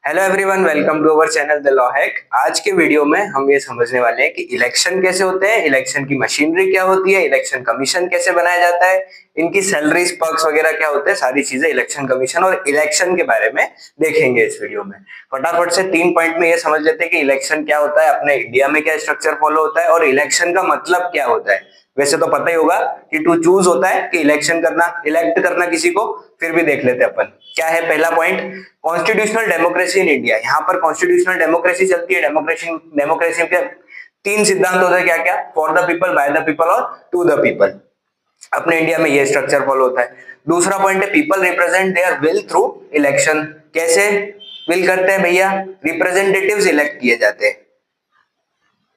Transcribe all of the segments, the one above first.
Hello everyone, welcome to our channel the law hack. आज के video में हम ये समझने वाले हैं कि इलेक्शन कैसे होते हैं, इलेक्शन की मशीनरी क्या होती है, इलेक्शन कमीशन कैसे बनाया जाता है, इनकी सैलरीज पर्क्स वगैरह क्या होते हैं, सारी चीजें इलेक्शन कमीशन और इलेक्शन के बारे में देखेंगे इस वीडियो में। फटाफट से 3 पॉइंट में ये समझ लेते हैं कि इलेक्शन क्या होता है, अपने इंडिया में क्या स्ट्रक्चर फॉलो होता है और इलेक्शन का मतलब क्या होता है। वैसे तो पता ही होगा कि टू चूज होता है कि इलेक्शन करना, इलेक्ट करना किसी को। फिर भी देख लेते हैं अपन क्या है। पहला point, constitutional democracy in India. यहाँ पर कॉन्स्टिट्यूशनल डेमोक्रेसी चलती है। डेमोक्रेसी के 3 सिद्धांत होते हैं, क्या क्या? For the people, by the people और टू द पीपल। अपने इंडिया में ये स्ट्रक्चर फॉलो होता है। दूसरा पॉइंट है, people represent their will through election. कैसे विल करते हैं भैया? रिप्रेजेंटेटिव्स इलेक्ट किए जाते हैं।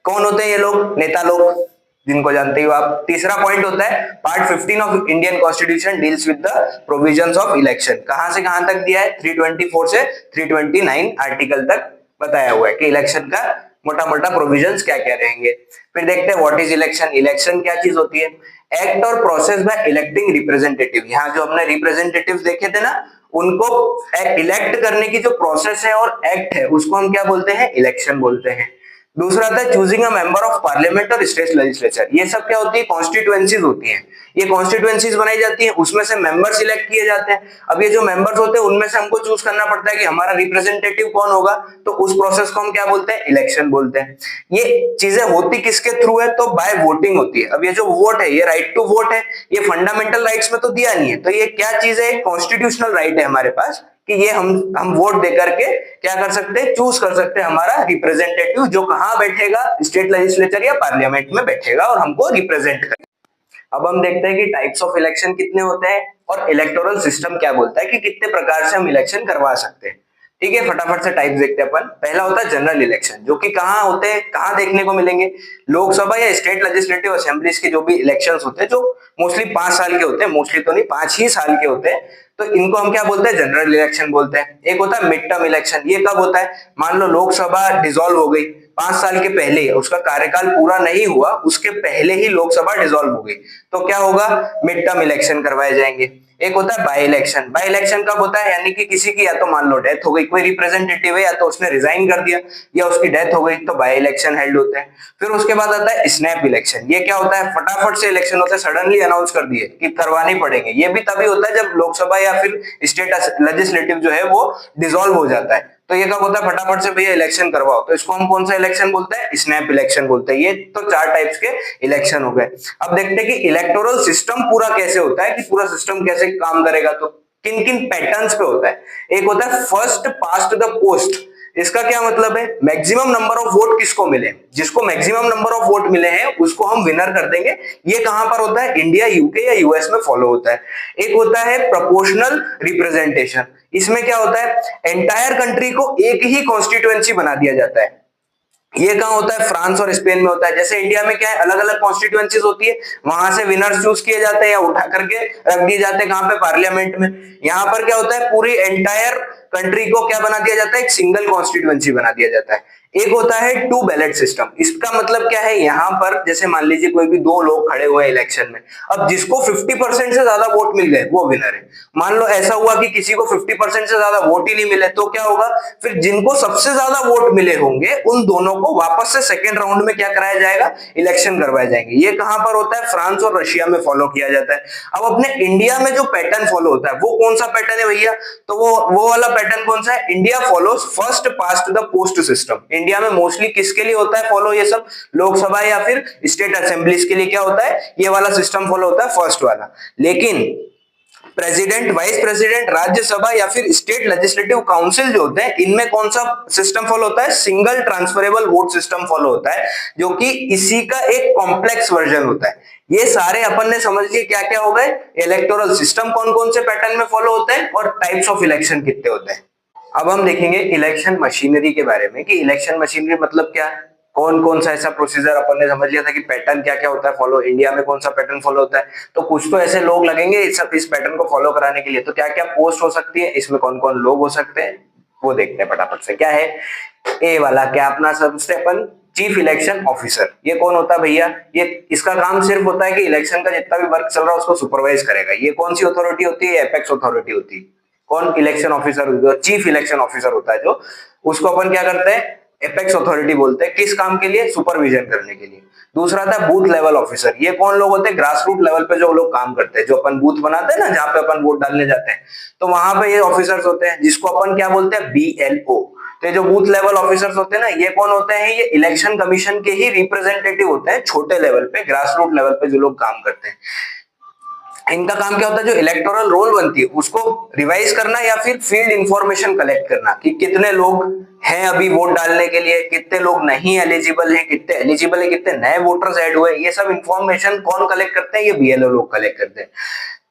कौन होते हैं ये लोग? नेता लोग, जिनको जानते हो आप। तीसरा पॉइंट होता है, part 15 of Indian constitution deals with the provisions of election. कहां से कहां तक दिया है? 324 से 329 आर्टिकल तक बताया हुआ है कि इलेक्शन का मोटा मोटा प्रोविजंस क्या क्या रहेंगे। फिर देखते हैं व्हाट इज इलेक्शन। इलेक्शन क्या चीज होती है? एक्ट और प्रोसेस बाय इलेक्टिंग रिप्रेजेंटेटिव। यहाँ जो हमने रिप्रेजेंटेटिव देखे थे ना, उनको इलेक्ट करने की जो प्रोसेस है और एक्ट है, उसको हम क्या बोलते हैं? इलेक्शन बोलते हैं। दूसरा आता है choosing a member of parliament और स्टेट लेजिस्लेचर। ये सब क्या होती है? कॉन्स्टिट्यूएंसीज होती हैं। ये कॉन्स्टिट्यूएंसीज बनाई जाती है, उसमें से मेंबर सिलेक्ट किए जाते हैं। अब ये जो मेंबर्स होते हैं, उनमें से हमको चूज करना पड़ता है कि हमारा रिप्रेजेंटेटिव कौन होगा। तो उस प्रोसेस को हम क्या बोलते हैं? इलेक्शन बोलते हैं। ये चीजें होती किसके थ्रू है? तो बाय वोटिंग होती है। अब ये जो वोट है, ये राइट टू वोट है, ये फंडामेंटल राइट्स में तो दिया नहीं है। तो ये क्या चीज है? कॉन्स्टिट्यूशनल राइट है हमारे पास कि ये हम वोट दे करके क्या कर सकते हैं? चूज कर सकते हैं हमारा रिप्रेजेंटेटिव, जो कहां बैठेगा? स्टेट लेजिस्लेचर या पार्लियामेंट में बैठेगा और हमको रिप्रेजेंट करेगा। अब हम देखते हैं कि टाइप्स ऑफ इलेक्शन कितने होते हैं और इलेक्टोरल सिस्टम क्या बोलता है कि कितने प्रकार से हम इलेक्शन करवा सकते हैं। ठीक है, फटाफट से टाइप देखते हैं अपन। पहला होता है जनरल इलेक्शन, जो कि कहाँ होते हैं, कहाँ देखने को मिलेंगे? लोकसभा या स्टेट लेजिस्लेटिव असेंबलीज के जो भी इलेक्शंस होते हैं, जो मोस्टली 5 साल के होते हैं, मोस्टली तो नहीं, 5 ही साल के होते हैं, तो इनको हम क्या बोलते हैं? जनरल इलेक्शन बोलते हैं। एक होता है मिड टर्म इलेक्शन। ये कब होता है? मान लो लोकसभा डिसॉल्व हो गई 5 साल के पहले, उसका कार्यकाल पूरा नहीं हुआ, उसके पहले ही लोकसभा डिसॉल्व हो गई, तो क्या होगा? मिड टर्म इलेक्शन करवाए जाएंगे। एक होता है बाय इलेक्शन। बाय इलेक्शन कब होता है? यानी कि किसी की या तो मान लो डेथ हो गई, कोई रिप्रेजेंटेटिव है, या तो उसने रिजाइन कर दिया या उसकी डेथ हो गई, तो बाय इलेक्शन हेल्ड होते हैं। फिर उसके बाद आता है स्नैप इलेक्शन। ये क्या होता है? फटाफट से इलेक्शन होता है, सडनली अनाउंस कर दिए कि करवाने पड़ेंगे। ये भी तभी होता है जब लोकसभा या फिर स्टेट लेजिस्लेटिव जो है वो डिसॉल्व हो जाता है। तो ये कब होता है? फटाफट से भैया इलेक्शन करवाओ। तो इसको हम कौन सा इलेक्शन बोलते हैं? स्नैप इलेक्शन बोलते हैं। ये तो 4 टाइप्स के इलेक्शन हो गए। अब देखते हैं कि इलेक्टोरल सिस्टम पूरा कैसे होता है, कि पूरा सिस्टम कैसे काम करेगा। तो किन किन पैटर्न्स पे होता है? एक होता है फर्स्ट पास्ट द पोस्ट। इसका क्या मतलब है? मैक्सिमम नंबर ऑफ वोट किसको मिले, जिसको मैक्सिमम नंबर ऑफ वोट मिले हैं उसको हम विनर कर देंगे। ये कहां पर होता है? इंडिया, यूके या यूएस में फॉलो होता है। एक होता है प्रोपोर्शनल रिप्रेजेंटेशन। इसमें क्या होता है? एंटायर कंट्री को एक ही कॉन्स्टिट्यूएंसी बना दिया जाता है। ये कहां होता है? फ्रांस और स्पेन में होता है। जैसे इंडिया में क्या है, अलग अलग कॉन्स्टिट्यूएंसीज होती है, वहां से विनर्स चूज किए जाते हैं या उठा करके रख दिए जाते हैं। कहां पे? पार्लियामेंट में। यहाँ पर क्या होता है? पूरी एंटायर कंट्री को क्या बना दिया जाता है? एक सिंगल कॉन्स्टिट्यूएंसी बना दिया जाता है। एक होता है टू बैलेट सिस्टम। इसका मतलब क्या है? यहाँ पर जैसे मान लीजिए कोई भी 2 लोग खड़े हुए हैं इलेक्शन में, अब जिसको 50% से ज्यादा वोट मिल गए वो विनर है। मान लो ऐसा हुआ कि किसी को 50% से ज्यादा वोट ही नहीं मिले, तो क्या होगा? फिर जिनको सबसे ज्यादा वोट मिले होंगे उन दोनों को वापस से सेकेंड राउंड में क्या कराया जाएगा? इलेक्शन करवाए जाएंगे। ये कहां पर होता है? फ्रांस और रशिया में फॉलो किया जाता है। अब अपने इंडिया में जो पैटर्न फॉलो होता है वो कौन सा पैटर्न है भैया? तो वो वाला पैटर्न कौन सा है? India follows first past the post system. India में मोस्टली किसके लिए होता है फॉलो? ये सब लोकसभा या फिर स्टेट असेंबलीज के लिए क्या होता है? ये वाला सिस्टम फॉलो होता है, फर्स्ट वाला। लेकिन प्रेसिडेंट, वाइस प्रेसिडेंट, राज्यसभा या फिर स्टेट लेजिस्लेटिव काउंसिल जो होते हैं, इनमें कौन सा सिस्टम फॉलो होता है? Single transferable vote system follow होता है, जो कि इसी का एक कॉम्प्लेक्स वर्जन होता है। ये सारे अपन ने समझ लिए क्या क्या हो गए। इलेक्टोरल सिस्टम कौन कौन से पैटर्न में फॉलो होते हैं और टाइप्स ऑफ इलेक्शन कितने होते हैं। अब हम देखेंगे इलेक्शन मशीनरी के बारे में कि इलेक्शन मशीनरी मतलब क्या है। कौन कौन सा ऐसा प्रोसीजर अपन ने समझ लिया था कि पैटर्न क्या क्या होता है फॉलो, इंडिया में कौन सा पैटर्न फॉलो होता है। तो कुछ तो ऐसे लोग लगेंगे इस पैटर्न को फॉलो कराने के लिए। तो क्या क्या पोस्ट हो सकती है, इसमें कौन कौन लोग हो सकते हैं, वो देखते हैं फटाफट से। क्या है ए वाला? क्या अपना सबसे अपन चीफ इलेक्शन ऑफिसर। ये कौन होता है भैया? ये इसका काम सिर्फ होता है कि इलेक्शन का जितना भी वर्क चल रहा है उसको सुपरवाइज करेगा। ये कौन सी अथॉरिटी होती है? एपेक्स अथॉरिटी होती है। कौन? Election officer, chief election officer होता है जो, उसको अपन क्या करते हैं? एपेक्स अथॉरिटी बोलते हैं। किस काम के लिए? सुपरविजन करने के लिए। दूसरा था बूथ लेवल ऑफिसर। ये कौन लोग होते हैं? ग्रास रूट लेवल पे जो लोग काम करते हैं, जो अपन बूथ बनाते हैं ना, जहां पे अपन वोट डालने जाते हैं, तो वहां पे ये ऑफिसर्स होते हैं, जिसको अपन क्या बोलते हैं? BLO। तो जो बूथ लेवल ऑफिसर्स होते हैं ना, ये कौन होते हैं? ये इलेक्शन कमीशन के ही रिप्रेजेंटेटिव होते हैं, छोटे लेवल पे, ग्रास रूट लेवल पे जो लोग काम करते हैं। इनका काम क्या होता है? जो इलेक्टोरल रोल बनती है उसको रिवाइज करना या फिर फील्ड इंफॉर्मेशन कलेक्ट करना कि कितने लोग हैं अभी वोट डालने के लिए, कितने लोग नहीं एलिजिबल हैं, कितने एलिजिबल है, कितने नए वोटर्स ऐड हुए। ये सब इंफॉर्मेशन कौन कलेक्ट करते हैं? ये BLO लोग कलेक्ट करते हैं।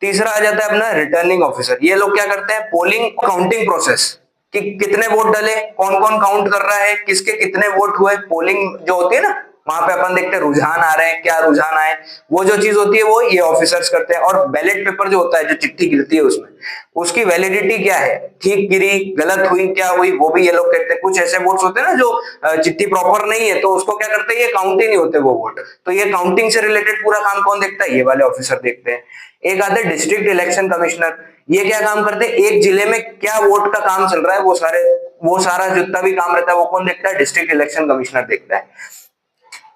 तीसरा आ जाता है अपना रिटर्निंग ऑफिसर। ये लोग क्या करते हैं? पोलिंग काउंटिंग प्रोसेस, कि कितने वोट डले, कौन कौन काउंट कर रहा है, किसके कितने वोट हुए। पोलिंग जो होती है ना, वहां पे अपन देखते हैं रुझान आ रहे हैं, क्या रुझान आए, वो जो चीज होती है वो ये ऑफिसर्स करते हैं। और बैलेट पेपर जो होता है, जो चिट्ठी गिरती है उसमें, उसकी वैलिडिटी क्या है, ठीक गिरी, गलत हुई, क्या हुई, वो भी ये लोग कहते हैं। कुछ ऐसे वोट्स होते हैं ना जो चिट्ठी प्रॉपर नहीं है, तो उसको क्या करते हैं? ये काउंट ही नहीं होते वो वोट। तो ये काउंटिंग से रिलेटेड पूरा काम कौन देखता है? ये वाले ऑफिसर देखते हैं। एक आते हैं डिस्ट्रिक्ट इलेक्शन कमिश्नर। ये क्या काम करते हैं? एक जिले में क्या वोट का काम चल रहा है, वो सारा जितना भी काम रहता है वो कौन देखता है? डिस्ट्रिक्ट इलेक्शन कमिश्नर देखता है।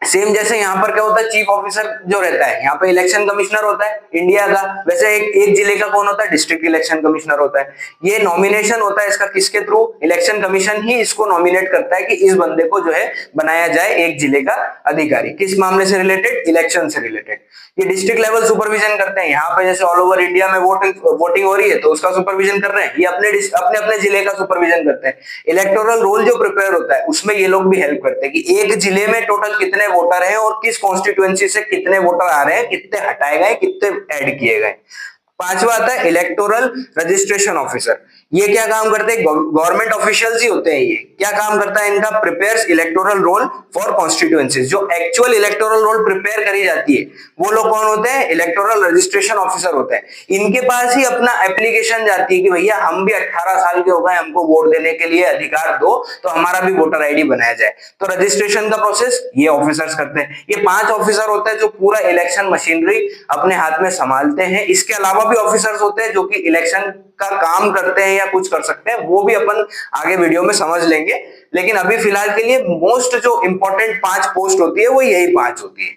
सेम जैसे यहाँ पर क्या होता है? चीफ ऑफिसर जो रहता है, यहाँ पे इलेक्शन कमिश्नर होता है इंडिया का, वैसे एक जिले का कौन होता है? डिस्ट्रिक्ट इलेक्शन कमिश्नर होता है। ये नॉमिनेशन होता है इसका किसके थ्रू? इलेक्शन कमीशन ही इसको नॉमिनेट करता है कि इस बंदे को जो है बनाया जाए एक जिले का अधिकारी। किस मामले से रिलेटेड? इलेक्शन से रिलेटेड। ये डिस्ट्रिक्ट लेवल सुपरविजन करते हैं। यहाँ पे जैसे ऑल ओवर इंडिया में वोटिंग हो रही है तो उसका सुपरविजन कर रहे हैं। ये अपने अपने जिले का सुपरविजन करते हैं। इलेक्टोरल रोल जो प्रिपेयर होता है उसमें ये लोग भी हेल्प करते हैं कि एक जिले में टोटल कितने वोटर हैं और किस कॉन्स्टिट्यूएंसी से कितने वोटर आ रहे हैं, कितने हटाए गए, कितने ऐड किए गए। पांचवा आता है इलेक्टोरल रजिस्ट्रेशन ऑफिसर। ये क्या काम करते हैं? गवर्नमेंट ऑफिशियल्स ही होते हैं। ये क्या काम करता है इनका? Prepares electoral roll for constituencies. जो एक्चुअल इलेक्टोरल रोल प्रिपेयर करी जाती है वो लोग कौन होते हैं? इलेक्टोरल रजिस्ट्रेशन ऑफिसर होते हैं। इनके पास ही अपना एप्लीकेशन जाती है कि भैया हम भी 18 साल के हो गए, हमको वोट देने के लिए अधिकार दो, तो हमारा भी वोटर ID बनाया जाए। तो रजिस्ट्रेशन का प्रोसेस ये ऑफिसर्स करते हैं। ये 5 ऑफिसर होते हैं जो पूरा इलेक्शन मशीनरी अपने हाथ में संभालते हैं। इसके अलावा भी ऑफिसर्स होते हैं जो कि इलेक्शन का काम करते हैं या कुछ कर सकते हैं, वो भी अपन आगे वीडियो में समझ लेंगे। लेकिन अभी फिलहाल के लिए मोस्ट जो इंपॉर्टेंट 5 पोस्ट होती है वो यही 5 होती है।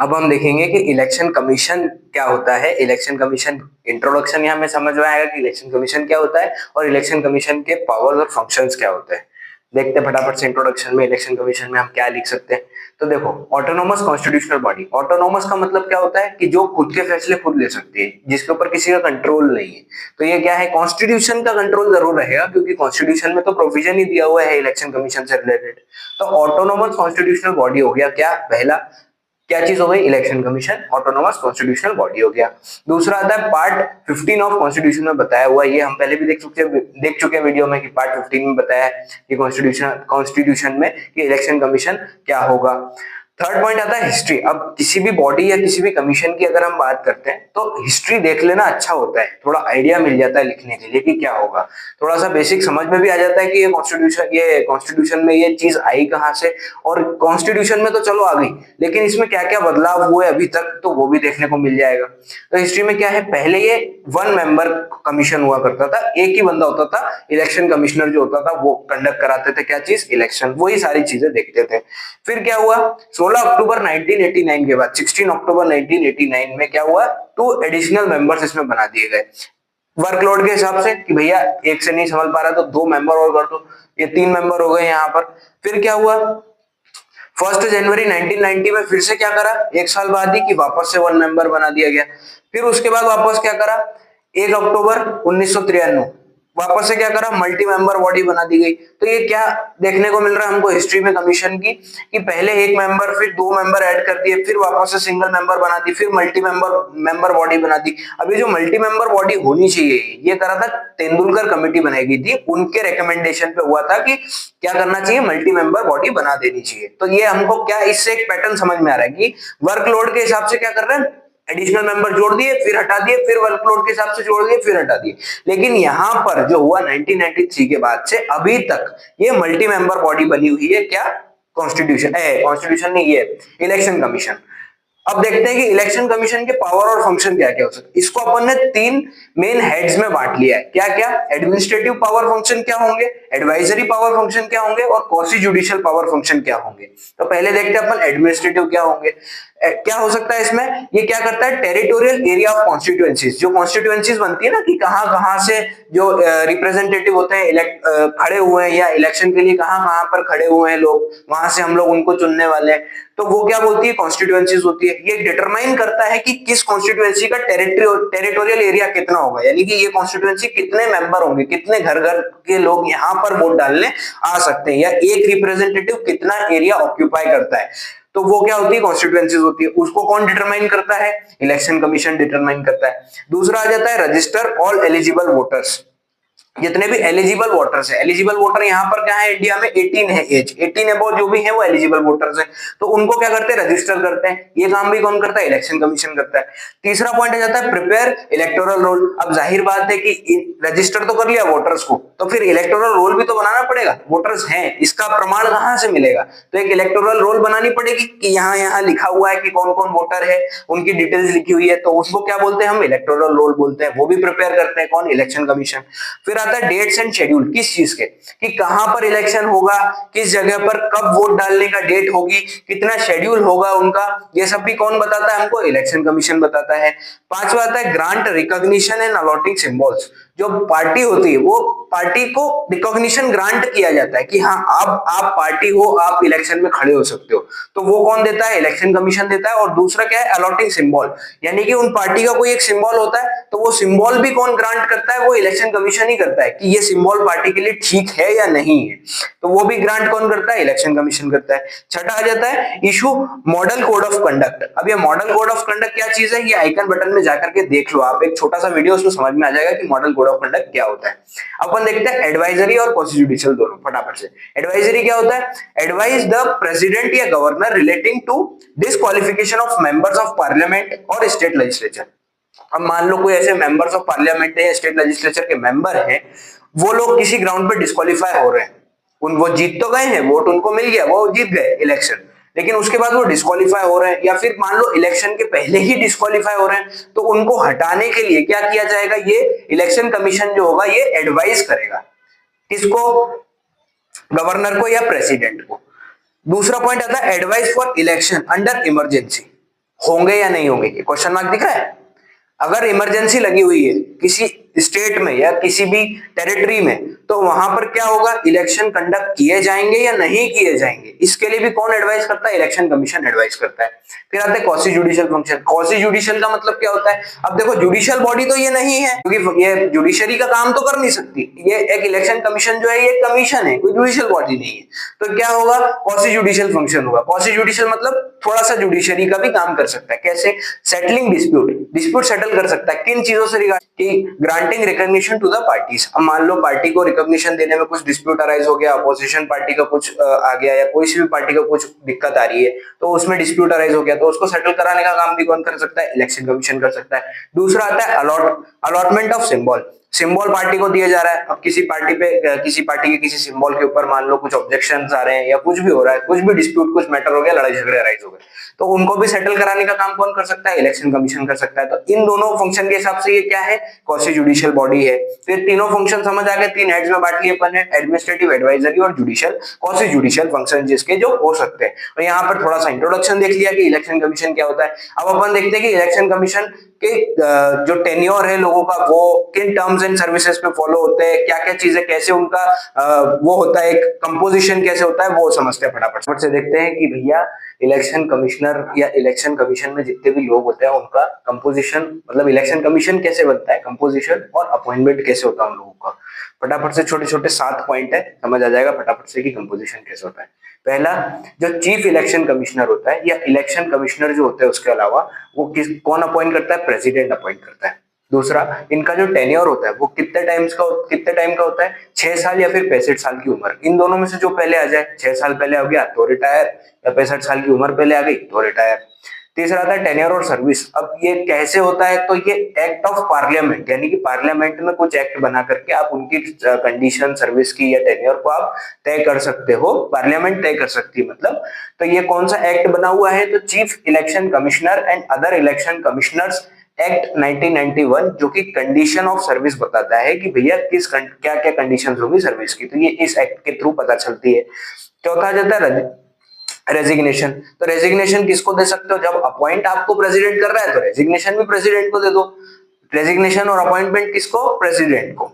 अब हम देखेंगे कि इलेक्शन कमीशन क्या होता है। इलेक्शन कमीशन इंट्रोडक्शन यहाँ में समझ में आएगा कि इलेक्शन कमीशन क्या होता है और इलेक्शन कमीशन के पावर्स और फंक्शंस क्या होते हैं। देखते हैं फटाफट से इंट्रोडक्शन में इलेक्शन कमीशन में हम क्या लिख सकते हैं। तो देखो, ऑटोनोमस कॉन्स्टिट्यूशनल बॉडी। ऑटोनोमस का मतलब क्या होता है? कि जो खुद के फैसले खुद ले सकती है, जिसके ऊपर किसी का कंट्रोल नहीं है। तो ये क्या है? कॉन्स्टिट्यूशन का कंट्रोल जरूर रहेगा क्योंकि कॉन्स्टिट्यूशन में तो प्रोविजन ही दिया हुआ है इलेक्शन कमीशन से रिलेटेड। तो ऑटोनोमस कॉन्स्टिट्यूशनल बॉडी हो गया क्या? पहला क्या चीज हो गई? Election commission autonomous constitutional body हो गया। दूसरा आता है पार्ट 15 ऑफ कॉन्स्टिट्यूशन में बताया हुआ, ये हम पहले भी देख चुके हैं वीडियो में कि पार्ट 15 में बताया है कि कॉन्स्टिट्यूशन में कि इलेक्शन कमीशन क्या होगा। थर्ड पॉइंट आता है हिस्ट्री। अब किसी भी बॉडी या किसी भी कमीशन की अगर हम बात करते हैं तो हिस्ट्री देख लेना अच्छा होता है, थोड़ा आइडिया मिल जाता है लिखने के लिए कि क्या होगा। थोड़ा सा बेसिक समझ में भी आ जाता है कि ये कॉन्स्टिट्यूशन में ये चीज आई कहाँ से, और कॉन्स्टिट्यूशन में तो चलो आ गई, लेकिन इसमें क्या क्या बदलाव हुए अभी तक, तो वो भी देखने को मिल जाएगा। तो हिस्ट्री में क्या है? पहले ये 1 मेंबर कमीशन हुआ करता था, एक ही बंदा होता था, इलेक्शन कमिश्नर जो होता था वो कंडक्ट कराते थे क्या चीज? इलेक्शन। वही सारी चीजें देखते थे। फिर क्या हुआ? 16 अक्टूबर 1989 के बाद 16 अक्टूबर 1989 में क्या हुआ? 2 एडिशनल मेंबर्स इसमें बना दिए गए वर्कलोड के हिसाब से कि भैया एक से नहीं संभल पा रहा तो 2 मेंबर और कर दो। ये 3 मेंबर हो गए यहाँ पर। फिर क्या हुआ? 1 जनवरी 1990 में फिर से क्या करा? 1 साल बाद ही कि वापस से 1 मेंबर बना दिया गया। फिर उसके बाद वापस क्या करा? 1 अक्टूबर 1993 वापस से क्या करा? मल्टी मेंबर बॉडी बना दी गई। तो ये क्या देखने को मिल रहा है हमको हिस्ट्री में कमीशन की, कि पहले 1 मेंबर, फिर 2 मेंबर ऐड कर दिए, फिर वापस से सिंगल मेंबर बना दी, फिर मल्टी मेंबर बॉडी बना दी। अभी जो मल्टी मेंबर बॉडी होनी चाहिए, ये करा था तेंदुलकर कमेटी बनाई गई थी, उनके रिकमेंडेशन पे हुआ था कि क्या करना चाहिए? मल्टी मेंबर बॉडी बना देनी चाहिए। तो ये हमको क्या इससे एक पैटर्न समझ में आ रहा है कि वर्कलोड के हिसाब से क्या कर रहे हैं? एडिशनल मेंबर जोड़ दिए, फिर हटा दिए, फिर वर्कलोड के हिसाब से जोड़ दिए, फिर हटा दिए। लेकिन यहां पर जो हुआ 1993 के बाद से अभी तक ये मल्टी मेंबर बॉडी बनी हुई है क्या? कॉन्स्टिट्यूशन नहीं, ये इलेक्शन कमीशन। अब देखते हैं कि इलेक्शन कमीशन के पावर और फंक्शन क्या क्या हो सकते हैं। इसको अपन ने तीन मेन हेड्स में बांट लिया है। क्या क्या? एडमिनिस्ट्रेटिव पावर फंक्शन क्या होंगे, एडवाइजरी पावर फंक्शन क्या होंगे और क्वासी जुडिशियल पावर फंक्शन क्या होंगे। तो पहले देखते हैं अपन एडमिनिस्ट्रेटिव क्या होंगे। क्या हो सकता है इसमें? ये क्या करता है, टेरिटोरियल एरिया ऑफ कॉन्स्टिट्यूएंसीज, जो कॉन्स्टिट्यूएंसीज बनती है ना कि कहां कहां से जो रिप्रेजेंटेटिव होते हैं खड़े हुए हैं या इलेक्शन के लिए कहां कहां पर खड़े हुए हैं लोग, वहां से हम लोग उनको चुनने वाले हैं, तो वो क्या बोलती है, कॉन्स्टिट्यूएंसीज होती है। ये डिटरमाइन करता है कि किस कॉन्स्टिट्यूएंसी का टेरिटोरियल एरिया कितना होगा, यानी कि ये कॉन्स्टिट्यूएंसी कितने मेंबर होंगे, कितने घर घर के लोग यहाँ पर वोट डालने आ सकते हैं, या एक रिप्रेजेंटेटिव कितना एरिया ऑक्यूपाई करता है। तो वो क्या होती है, कॉन्स्टिट्यूएंसीज होती है। उसको कौन डिटरमाइन करता है? इलेक्शन कमीशन डिटरमाइन करता है। दूसरा आ जाता है रजिस्टर ऑल एलिजिबल वोटर्स, जितने भी एलिजिबल वोटर्स है। एलिजिबल वोटर यहाँ पर क्या है, इंडिया में 18 है एज, 18 अबव जो भी है वो एलिजिबल वोटर्स है। तो उनको क्या करते हैं, रजिस्टर करते हैं। ये काम भी कौन करता है? इलेक्शन कमीशन करता है। तीसरा पॉइंट आ जाता है प्रिपेयर इलेक्टोरल रोल। अब जाहिर बात है कि रजिस्टर तो कर लिया वोटर्स को, तो फिर इलेक्टोरल रोल भी तो बनाना पड़ेगा। वोटर्स हैं, इसका प्रमाण कहां से मिलेगा? तो एक इलेक्टोरल रोल बनानी पड़ेगी कि यहाँ यहाँ लिखा हुआ है कि कौन कौन वोटर है, उनकी डिटेल्स लिखी हुई है, तो उसको क्या बोलते हैं हम? इलेक्टोरल रोल बोलते हैं। वो भी प्रिपेयर करते हैं कौन? Election commission. फिर आता है डेट्स एंड शेड्यूल, किस चीज के, कि कहां पर इलेक्शन होगा, किस जगह पर कब वोट डालने का डेट होगी, कितना शेड्यूल होगा उनका, ये सब भी कौन बताता है हमको? इलेक्शन कमीशन बताता है। पांचवा आता है grant recognition and allotting symbols. जो पार्टी होती है वो पार्टी को रिकॉग्निशन ग्रांट किया जाता है कि हाँ अब आप पार्टी हो, आप इलेक्शन में खड़े हो सकते हो, तो वो कौन देता है? इलेक्शन कमीशन देता है। और दूसरा क्या है? अलॉटिंग सिंबल, यानी कि उन पार्टी का कोई एक सिंबल होता है, तो वो सिंबल भी कौन ग्रांट करता है? वो इलेक्शन कमीशन ही करता है कि ये सिंबल पार्टी के लिए ठीक है या नहीं है, तो वो भी ग्रांट कौन करता है? इलेक्शन कमीशन करता है। छठा आ जाता है issue model code of conduct. अब ये मॉडल कोड ऑफ कंडक्ट क्या चीज है, ये आइकन बटन में जाकर के देख लो आप, एक छोटा सा वीडियो, उसमें समझ में आ जाएगा कि मॉडल कोड ऑफ कंडक्ट क्या होता है। अपन देखते हैं एडवाइजरी और क्वासी जुडिशियल दोनों फटाफट से। एडवाइजरी क्या होता है? एडवाइज द प्रेसिडेंट या governor relating to disqualification of members of parliament और स्टेट लेजिस्लेचर। अब मान लो कोई ऐसे मेंबर्स ऑफ पार्लियामेंट है या स्टेट लेजिस्लेचर के मेंबर हैं, वो लोग किसी ग्राउंड पर डिस्क्वालीफाई हो रहे हैं, वो जीत तो गए हैं, वोट उनको मिल गया, वो जीत गए इलेक्शन, लेकिन उसके बाद वो डिस्क्वालीफाई हो रहे हैं, या फिर मान लो इलेक्शन के पहले ही डिस्क्वालीफाई हो रहे हैं, तो उनको हटाने के लिए क्या किया जाएगा? ये इलेक्शन कमीशन जो होगा ये एडवाइस करेगा, किसको? गवर्नर को या प्रेसिडेंट को। दूसरा पॉइंट आता है advice for election under emergency, होंगे या नहीं होंगे, क्वेश्चन मार्क दिख रहा है। अगर इमरजेंसी लगी हुई है किसी स्टेट में या किसी भी टेरिटरी में, तो वहां पर क्या होगा? इलेक्शन कंडक्ट किए जाएंगे या नहीं किए जाएंगे, इसके लिए भी कौन एडवाइस करता है? इलेक्शन कमीशन एडवाइस करता है। फिर आता है quasi judicial function. Quasi judicial का मतलब क्या होता है? अब देखो जुडिशियल बॉडी तो ये नहीं है, क्योंकि ये जुडिशरी का काम तो कर नहीं सकती, ये एक इलेक्शन कमीशन जो है ये कमीशन है, कोई जुडिशियल बॉडी नहीं है। तो क्या होगा? क्वासी जुडिशियल फंक्शन होगा। क्वासी जुडिशियल मतलब थोड़ा सा जुडिशरी का भी काम कर सकता है। कैसे? सेटलिंग डिस्प्यूट, डिस्प्यूट सेटल कर सकता है। किन चीजों से? Regarding granting recognition to the parties. अब मान लो पार्टी को रिकॉग्निशन देने में कुछ डिस्प्यूट अराइज हो गया, अपोजिशन पार्टी का कुछ आ गया, या कोई सी भी पार्टी का कुछ दिक्कत आ रही है, तो उसमें डिस्प्यूट अराइज हो गया, तो उसको सेटल कराने का काम भी कौन कर सकता है? इलेक्शन कमीशन कर सकता है। दूसरा आता है allotment of symbol. Symbol party को दिया जा रहा है, अब किसी पार्टी पे किसी पार्टी के किसी सिंबल के ऊपर मान लो कुछ ऑब्जेक्शंस आ रहे हैं या कुछ भी हो रहा है, कुछ भी डिस्प्यूट, कुछ मैटर हो गया, लड़ाई झगड़े अराइज हो गए, तो उनको भी सेटल कराने का काम कौन कर सकता है? इलेक्शन कमीशन कर सकता है। तो इन दोनों फंक्शन के हिसाब से ये क्या है? क्वासी जुडिशियल बॉडी है। तो ये तीनों फंक्शन समझ आ गए, तीन हेड्स में बांट लिए अपन ने, एडमिनिस्ट्रेटिव, एडवाइजरी और जुडिशियल। क्वासी जुडिशियल फंक्शन जिसके जो हो सकते हैं। और यहाँ पर थोड़ा सा इंट्रोडक्शन देख लिया कि इलेक्शन कमीशन क्या होता है। अब अपन देखते हैं कि इलेक्शन कमीशन के जो टेन्योर है लोगों का, वो किन टर्म्स एंड सर्विसेज पे फॉलो होते हैं, क्या क्या चीजें, कैसे उनका वो होता है, एक कंपोजिशन कैसे होता है, वो समझते हैं फटाफट से। देखते हैं कि भैया इलेक्शन कमिश्नर या इलेक्शन कमीशन में जितने भी लोग होते हैं उनका कंपोजिशन, मतलब इलेक्शन कमीशन कैसे बनता है, कंपोजिशन और अपॉइंटमेंट कैसे होता है उन लोगों का। फटाफट से छोटे छोटे 7 पॉइंट है, समझ आ जाएगा फटाफट से कि कंपोजिशन कैसे होता है। पहला, जो चीफ इलेक्शन कमिश्नर होता है या इलेक्शन कमिश्नर जो होता है, उसके अलावा वो कौन अपॉइंट करता है? प्रेसिडेंट अपॉइंट करता है। दूसरा, इनका जो टेन्योर होता है वो कितने टाइम का होता है? 6 साल या फिर 65 साल की उम्र। इन दोनों में से जो पहले आ जाए, 6 साल पहले आ गया तो रिटायर, या 65 साल की उम्र पहले आ गई तो रिटायर। तीसरा आता है टेन्योर और सर्विस। अब ये कैसे होता है, तो ये एक्ट ऑफ पार्लियामेंट, यानी कि पार्लियामेंट में कुछ एक्ट बना करके आप उनकी कंडीशन सर्विस की या टेन्योर को आप तय कर सकते हो, पार्लियामेंट तय कर सकती है मतलब। तो ये कौन सा एक्ट बना हुआ है, तो chief election commissioner and other election commissioners act 1991, जो कि कंडीशन ऑफ सर्विस बताता है कि भैया किस क्या क्या कंडीशंस होगी सर्विस की, तो ये इस एक्ट के थ्रू पता चलती है। चौथा आ जाता है रेजिग्नेशन। तो रेजिग्नेशन किसको दे सकते हो, जब अपॉइंट आपको प्रेसिडेंट कर रहा है तो रेजिग्नेशन भी प्रेसिडेंट को दे दो। रेजिग्नेशन और अपॉइंटमेंट किसको, प्रेसिडेंट को।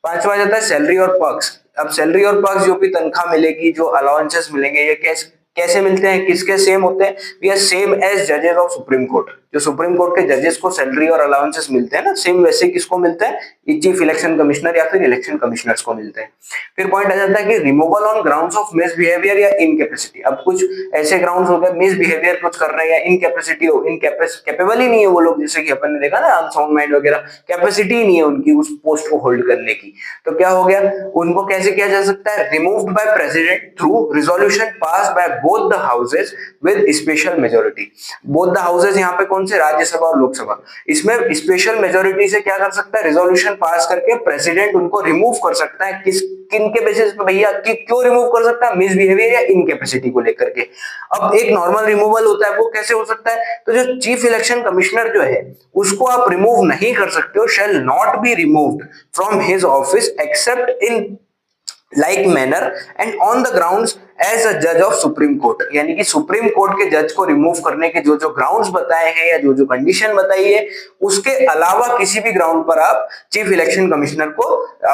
पांचवा जाता है सैलरी और पर्क्स। अब सैलरी और पर्क्स, जो भी तनख्वाह मिलेगी, जो अलाउंसेस मिलेंगे, ये कैसे कैसे मिलते हैं, किसके सेम होते हैं, वी आर सेम एज जजेस ऑफ सुप्रीम कोर्ट। जो सुप्रीम कोर्ट के जजेस को सैलरी और अलाउंसेस मिलते हैं ना, सेम वैसे किसको मिलते हैं, चीफ इलेक्शन कमिश्नर या फिर इलेक्शन कमिश्नर्स को मिलते हैं। फिर पॉइंट आ जाता है कि removal on grounds of misbehaviour या इनकैपेसिटी। अब कुछ ऐसे ग्राउंड्स हो गए, मिसबिहेवियर कुछ कर रहे हैं या इनकैपेसिटी हो, कैपेबल ही नहीं है वो लोग, जैसे कि अपन ने देखा ना अनसाउंड माइंड वगैरह, कैपेसिटी ही नहीं है उनकी उस पोस्ट को होल्ड करने की। तो क्या हो गया, उनको कैसे किया जा सकता है, removed by president through resolution pass by both the houses with special majority. Both the houses यहाँ पे कौन से, राज्यसभा और लोकसभा। इसमें स्पेशल मेजोरिटी से क्या कर सकता है, रिजोल्यूशन पास करके प्रेसिडेंट उनको रिमूव कर सकता है। किस किन के बेसिस पे भैया, कि क्यों रिमूव कर सकता है, मिसबिहेवियर या इनकैपेसिटी को लेकर के। अब एक नॉर्मल रिमूवल होता है, वो कैसे हो सकता है, तो जो चीफ इलेक्शन कमिश्नर जो है उसको आप रिमूव नहीं कर सकते हो, shall not be removed from his office except in like manner and on the grounds as a जज ऑफ सुप्रीम कोर्ट। यानी कि सुप्रीम कोर्ट के जज को रिमूव करने के जो जो ग्राउंड्स बताए हैं या जो जो कंडीशन बताई है, उसके अलावा किसी भी ग्राउंड पर आप चीफ इलेक्शन कमिश्नर को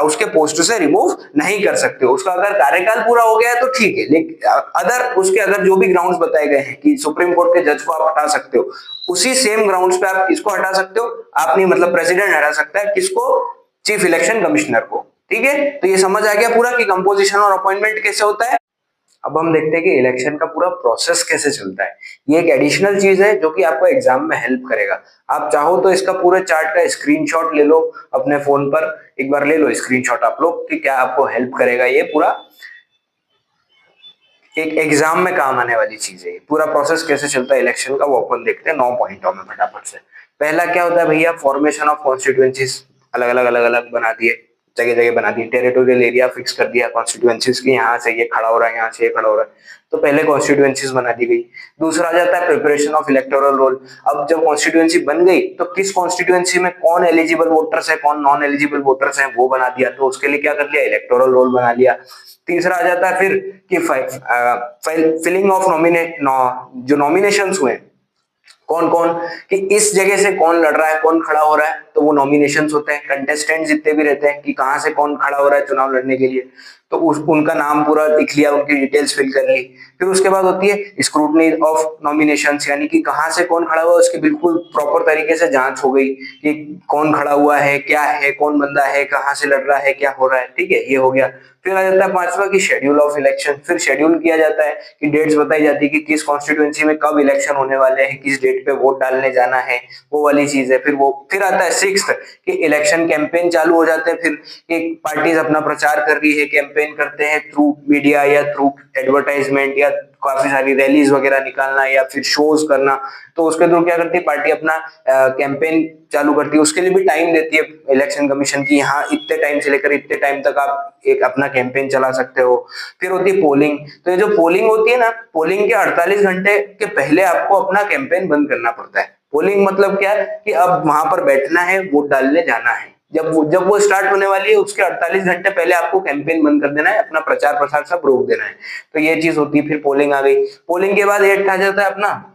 उसके पोस्ट से रिमूव नहीं कर सकते हो। उसका अगर कार्यकाल पूरा हो गया है तो ठीक है, लेकिन अदर उसके अगर जो भी ग्राउंड्स बताए गए हैं कि सुप्रीम कोर्ट के जज को आप हटा सकते हो, उसी सेम ग्राउंड्स पे आप किसको हटा सकते हो, आप नहीं मतलब प्रेसिडेंट हटा सकता है, किसको, चीफ इलेक्शन कमिश्नर को। ठीक है, तो ये समझ आ गया पूरा कि कंपोजिशन और अपॉइंटमेंट कैसे होता है। अब हम देखते हैं कि इलेक्शन का पूरा प्रोसेस कैसे चलता है। ये एक एडिशनल चीज है जो कि आपको एग्जाम में हेल्प करेगा। आप चाहो तो इसका पूरे चार्ट का स्क्रीनशॉट ले लो अपने फोन पर, एक बार ले लो स्क्रीनशॉट आप लोग, कि क्या आपको हेल्प करेगा। ये पूरा एक एग्जाम में काम आने वाली चीज है। पूरा प्रोसेस कैसे चलता है इलेक्शन का वो अपन देखते हैं 9 पॉइंटों में फटाफट से। पहला क्या होता है भैया, फॉर्मेशन ऑफ कॉन्स्टिट्यूएंसीज, अलग अलग अलग अलग बना दिए, जगह जगह बना दी, टेरिटोरियल एरिया फिक्स कर दिया कॉन्स्टिट्यूएंसीज की, यहाँ से ये खड़ा हो रहा है, यहाँ से ये खड़ा हो रहा है, तो पहले कॉन्स्टिट्यूएंसीज बना दी गई। दूसरा आ जाता है प्रिपरेशन ऑफ इलेक्टोरल रोल। अब जब कॉन्स्टिट्यूएंसी बन गई तो किस कॉन्स्टिट्यूएंसी में कौन एलिजिबल वोटर्स है, कौन नॉन एलिजिबल वोटर्स है, वो बना दिया। तो उसके लिए क्या कर लिया, इलेक्टोरल रोल बना लिया। तीसरा आ जाता है फिर कि फिलिंग ऑफ जो नॉमिनेशंस हुए कौन कौन, कि इस जगह से कौन लड़ रहा है, कौन खड़ा हो रहा है, तो वो नॉमिनेशंस होते हैं। कंटेस्टेंट जितने भी रहते हैं कि कहां से कौन खड़ा हो रहा है चुनाव लड़ने के लिए, तो उनका नाम पूरा लिख लिया, उनकी डिटेल्स फिल कर ली। फिर उसके बाद होती है स्क्रूटनी ऑफ नॉमिनेशंस, यानी कि कहां से कौन खड़ा हुआ है उसकी बिल्कुल प्रॉपर तरीके से जांच हो गई कि कौन खड़ा हुआ है, क्या है, कौन बंदा है, कहां से लड़ रहा है, क्या हो रहा है। ठीक है, ये हो गया। फिर आ जाता है पांचवा की शेड्यूल ऑफ इलेक्शन। फिर शेड्यूल किया जाता है कि डेट्स बताई जाती है कि किस कॉन्स्टिट्यूएंसी में कब इलेक्शन होने वाले हैं, किस डेट पे वोट डालने जाना है, वो वाली चीज है। फिर आता है सिक्स्थ कि इलेक्शन कैंपेन चालू हो जाते हैं। फिर एक पार्टीज अपना प्रचार कर रही है, कैंपेन करते हैं थ्रू मीडिया या थ्रू एडवर्टाइजमेंट या काफी सारी रैलीज वगैरह निकालना या फिर शोज करना। तो उसके थ्रू क्या करती है पार्टी, अपना कैंपेन चालू करती है। उसके लिए भी टाइम देती है इलेक्शन कमीशन की, यहाँ इतने टाइम से लेकर इतने टाइम तक आप एक अपना कैंपेन चला सकते हो। फिर होती है पोलिंग। तो ये जो पोलिंग होती है ना, पोलिंग के 48 घंटे के पहले आपको अपना कैंपेन बंद करना पड़ता है। पोलिंग मतलब क्या है कि अब वहां पर बैठना है, वोट डालने जाना है। जब वो स्टार्ट होने वाली है उसके 48 घंटे पहले आपको कैंपेन बंद कर देना है, अपना प्रचार प्रसार सब रोक देना है। तो ये चीज होती है। फिर पोलिंग आ गई। पोलिंग के बाद एट आ जाता है अपना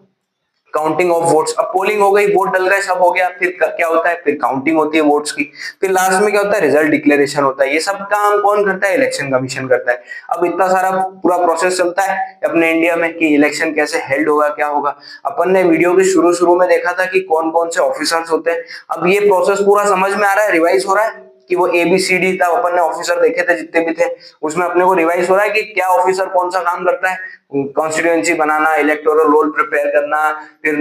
काउंटिंग ऑफ वोट्स। अब पोलिंग हो गई, वोट डल गए, सब हो गया। फिर क्या होता है, फिर काउंटिंग होती है वोट्स की। फिर लास्ट में क्या होता है, रिजल्ट डिक्लेरेशन होता है। ये सब काम कौन करता है, इलेक्शन कमीशन करता है। अब इतना सारा पूरा प्रोसेस चलता है अपने इंडिया में कि इलेक्शन कैसे हेल्ड होगा, क्या होगा। अपन ने वीडियो के शुरू में देखा था कि कौन कौन से ऑफिसर्स होते हैं। अब ये प्रोसेस पूरा समझ में आ रहा है, रिवाइज हो रहा है कि वो ABCD था, अपन ने ऑफिसर देखे थे जितने भी थे, उसमें अपने को रिवाइज हो रहा है कि क्या ऑफिसर कौन सा काम करता है, कॉन्स्टिट्यूएंसी बनाना, इलेक्टोरल रोल प्रिपेयर करना, फिर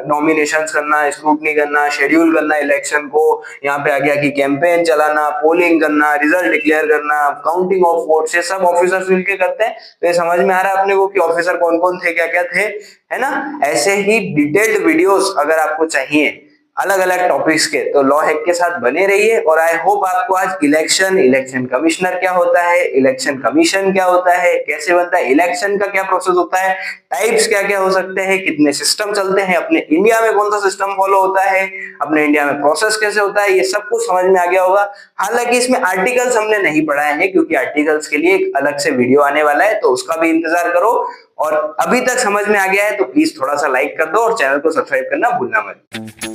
नॉमिनेशंस करना, स्क्रूटनी करना, शेड्यूल करना इलेक्शन को, यहाँ पे आ गया कि कैंपेन चलाना, पोलिंग करना, रिजल्ट डिक्लेयर करना, काउंटिंग ऑफ वोट्स, ये सब ऑफिसर्स मिलकर करते हैं। तो ये समझ में आ रहा है अपने को कि ऑफिसर कौन कौन थे, क्या क्या थे, है ना। ऐसे ही डिटेल्ड वीडियोस अगर आपको चाहिए अलग अलग टॉपिक्स के, तो लॉ हैक के साथ बने रहिए। और आई होप आपको आज इलेक्शन कमिश्नर क्या होता है, इलेक्शन कमीशन क्या होता है, कैसे बनता है, इलेक्शन का क्या प्रोसेस होता है, टाइप्स क्या क्या हो सकते हैं, कितने सिस्टम चलते हैं, अपने इंडिया में कौन सा सिस्टम फॉलो होता है, अपने इंडिया में प्रोसेस कैसे होता है, ये सब कुछ समझ में आ गया होगा। हालांकि इसमें आर्टिकल्स हमने नहीं पढ़ाए हैं, क्योंकि आर्टिकल्स के लिए एक अलग से वीडियो आने वाला है, तो उसका भी इंतजार करो। और अभी तक समझ में आ गया है तो प्लीज थोड़ा सा लाइक कर दो और चैनल को सब्सक्राइब करना भूलना मत।